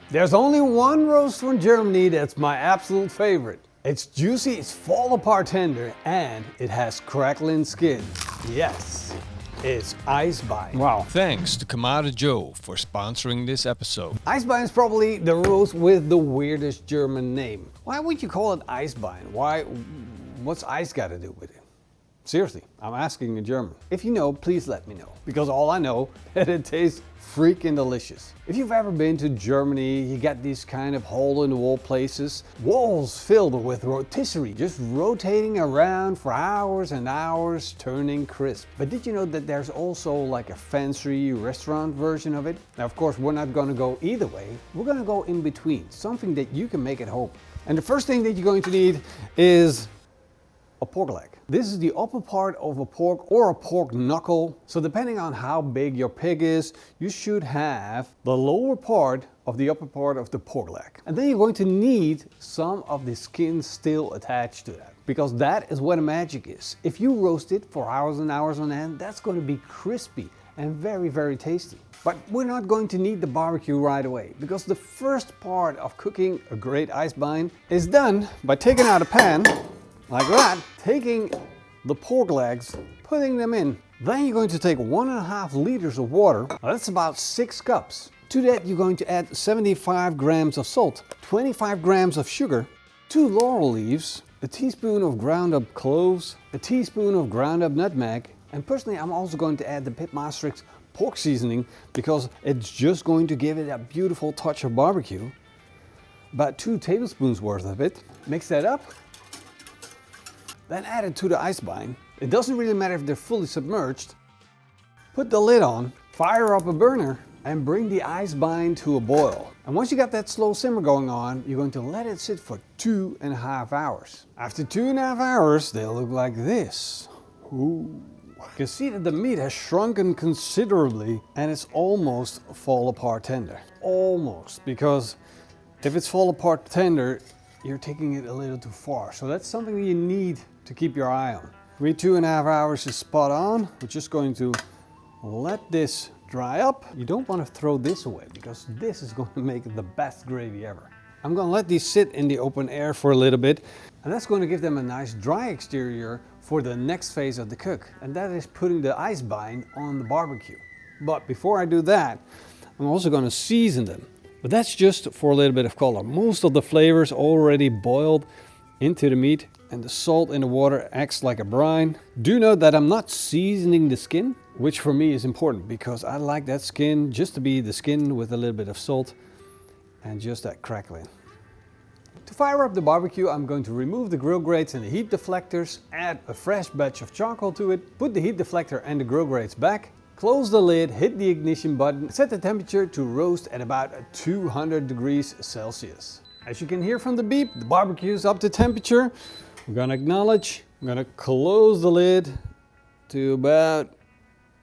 There's only one roast from Germany that's my absolute favorite. It's juicy, it's fall apart tender, and it has crackling skin. Yes, it's Eisbein. Wow. Thanks to Kamado Joe for sponsoring this episode. Eisbein is probably the roast with the weirdest German name. Why would you call it Eisbein? What's ice got to do with it? Seriously, I'm asking in German. If you know, please let me know. Because all I know is it tastes freaking delicious. If you've ever been to Germany, you got these kind of hole-in-the-wall places. Walls filled with rotisserie, just rotating around for hours and hours, turning crisp. But did you know that there's also like a fancy restaurant version of it? Now, of course, we're not gonna go either way. We're gonna go in between, something that you can make at home. And the first thing that you're going to need is a pork leg. This is the upper part of a pork or a pork knuckle. So depending on how big your pig is, you should have the lower part of the upper part of the pork leg. And then you're going to need some of the skin still attached to that, because that is where the magic is. If you roast it for hours and hours on end, that's going to be crispy and very, very tasty. But we're not going to need the barbecue right away, because the first part of cooking a great Eisbein is done by taking out a pan like that, taking the pork legs, putting them in. Then you're going to take 1.5 liters of water. That's about 6 cups. To that you're going to add 75 grams of salt, 25 grams of sugar, 2 laurel leaves, a teaspoon of ground up cloves, a teaspoon of ground up nutmeg, and personally I'm also going to add the PitmasterX pork seasoning because it's just going to give it a beautiful touch of barbecue. About 2 tablespoons worth of it. Mix that up. Then add it to the Eisbein. It doesn't really matter if they're fully submerged. Put the lid on, fire up a burner, and bring the Eisbein to a boil. And once you got that slow simmer going on, you're going to let it sit for 2.5 hours. After 2.5 hours, they'll look like this. Ooh. You can see that the meat has shrunken considerably and it's almost fall apart tender. Almost, because if it's fall apart tender, you're taking it a little too far. So that's something you need to keep your eye on. 2.5 hours is spot on. We're just going to let this dry up. You don't want to throw this away because this is going to make the best gravy ever. I'm going to let these sit in the open air for a little bit, and that's going to give them a nice dry exterior for the next phase of the cook, and that is putting the Eisbein on the barbecue. But before I do that, I'm also going to season them. But that's just for a little bit of color. Most of the flavors already boiled into the meat, and the salt in the water acts like a brine. Do note that I'm not seasoning the skin, which for me is important because I like that skin just to be the skin with a little bit of salt and just that crackling. To fire up the barbecue, I'm going to remove the grill grates and the heat deflectors, add a fresh batch of charcoal to it, put the heat deflector and the grill grates back, close the lid, hit the ignition button, set the temperature to roast at about 200 degrees Celsius. As you can hear from the beep, the barbecue is up to temperature. We're gonna acknowledge, I'm gonna close the lid to about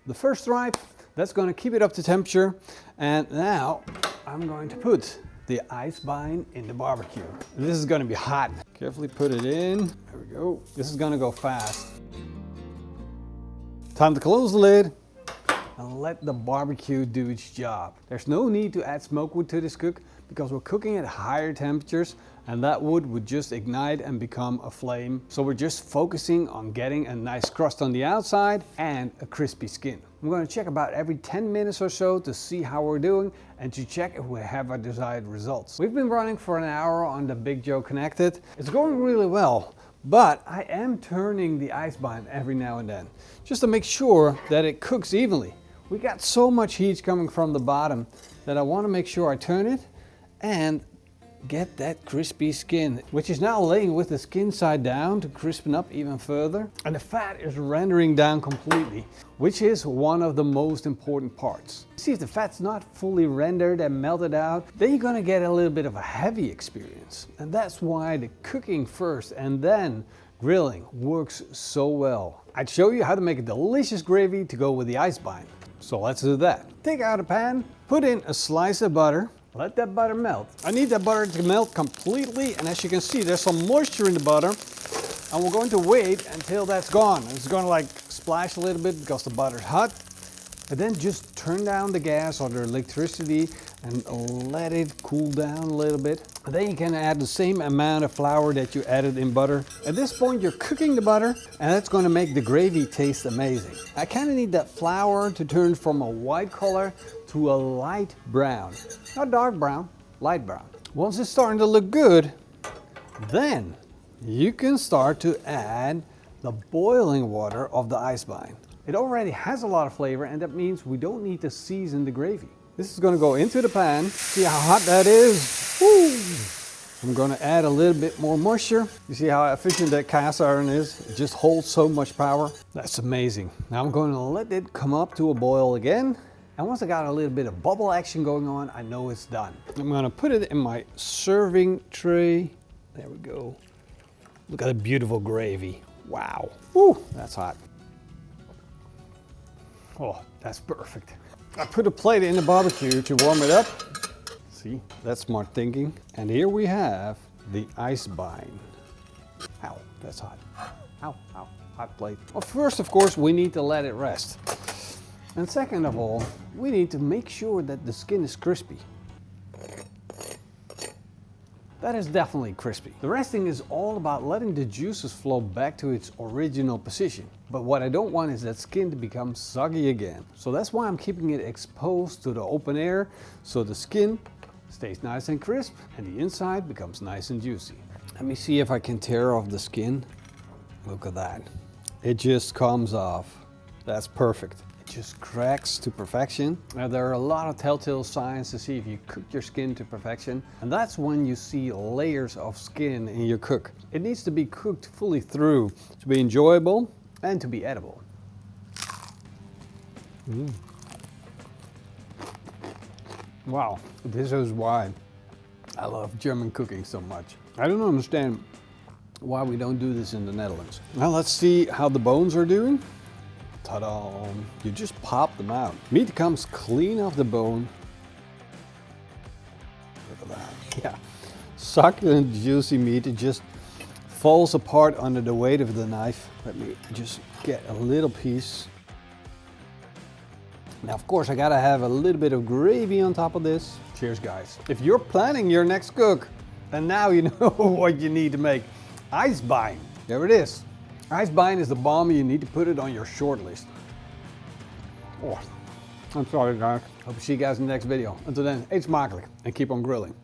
the first stripe. That's gonna keep it up to temperature. And now I'm going to put the Eisbein in the barbecue. This is gonna be hot. Carefully put it in. There we go. This is gonna go fast. Time to close the lid and let the barbecue do its job. There's no need to add smoke wood to this cook because we're cooking at higher temperatures and that wood would just ignite and become a flame. So we're just focusing on getting a nice crust on the outside and a crispy skin. I'm going to check about every 10 minutes or so to see how we're doing and to check if we have our desired results. We've been running for an hour on the Big Joe Connected. It's going really well, but I am turning the Eisbein every now and then just to make sure that it cooks evenly. We got so much heat coming from the bottom that I want to make sure I turn it and get that crispy skin, which is now laying with the skin side down to crispen up even further. And the fat is rendering down completely, which is one of the most important parts. See, if the fat's not fully rendered and melted out, then you're gonna get a little bit of a heavy experience. And that's why the cooking first and then grilling works so well. I'd show you how to make a delicious gravy to go with the Eisbein. So let's do that. Take out a pan, put in a slice of butter, let that butter melt. I need that butter to melt completely, and as you can see, there's some moisture in the butter, and we're going to wait until that's gone. It's going to like splash a little bit because the butter's hot. And then just turn down the gas or the electricity and let it cool down a little bit. And then you can add the same amount of flour that you added in butter. At this point you're cooking the butter, and that's going to make the gravy taste amazing. I kind of need that flour to turn from a white color to a light brown. Not dark brown, light brown. Once it's starting to look good, then you can start to add the boiling water of the Eisbein. It already has a lot of flavor, and that means we don't need to season the gravy. This is going to go into the pan. See how hot that is? Woo! I'm going to add a little bit more moisture. You see how efficient that cast iron is? It just holds so much power. That's amazing. Now I'm going to let it come up to a boil again. And once I got a little bit of bubble action going on, I know it's done. I'm going to put it in my serving tray. There we go. Look at the beautiful gravy. Wow. Woo, that's hot. Oh, that's perfect. I put a plate in the barbecue to warm it up. See, that's smart thinking. And here we have the Eisbein. Ow, that's hot. Ow, ow, hot plate. Well, first, of course, we need to let it rest. And second of all, we need to make sure that the skin is crispy. That is definitely crispy. The resting is all about letting the juices flow back to its original position. But what I don't want is that skin to become soggy again. So that's why I'm keeping it exposed to the open air, so the skin stays nice and crisp and the inside becomes nice and juicy. Let me see if I can tear off the skin. Look at that. It just comes off. That's perfect. Just cracks to perfection. Now there are a lot of telltale signs to see if you cook your skin to perfection, and that's when you see layers of skin in your cook. It needs to be cooked fully through to be enjoyable and to be edible. Wow, this is why I love German cooking so much. I don't understand why we don't do this in the Netherlands. Now let's see how the bones are doing. Ta-da! You just pop them out. Meat comes clean off the bone. Look at that. Yeah. Succulent, juicy meat. It just falls apart under the weight of the knife. Let me just get a little piece. Now, of course, I gotta have a little bit of gravy on top of this. Cheers, guys. If you're planning your next cook, then now you know what you need to make. Eisbein. There it is. Eisbein is the bomb. You need to put it on your short list. Oh, I'm sorry, guys. Hope to see you guys in the next video. Until then, eet smakelijk and keep on grilling.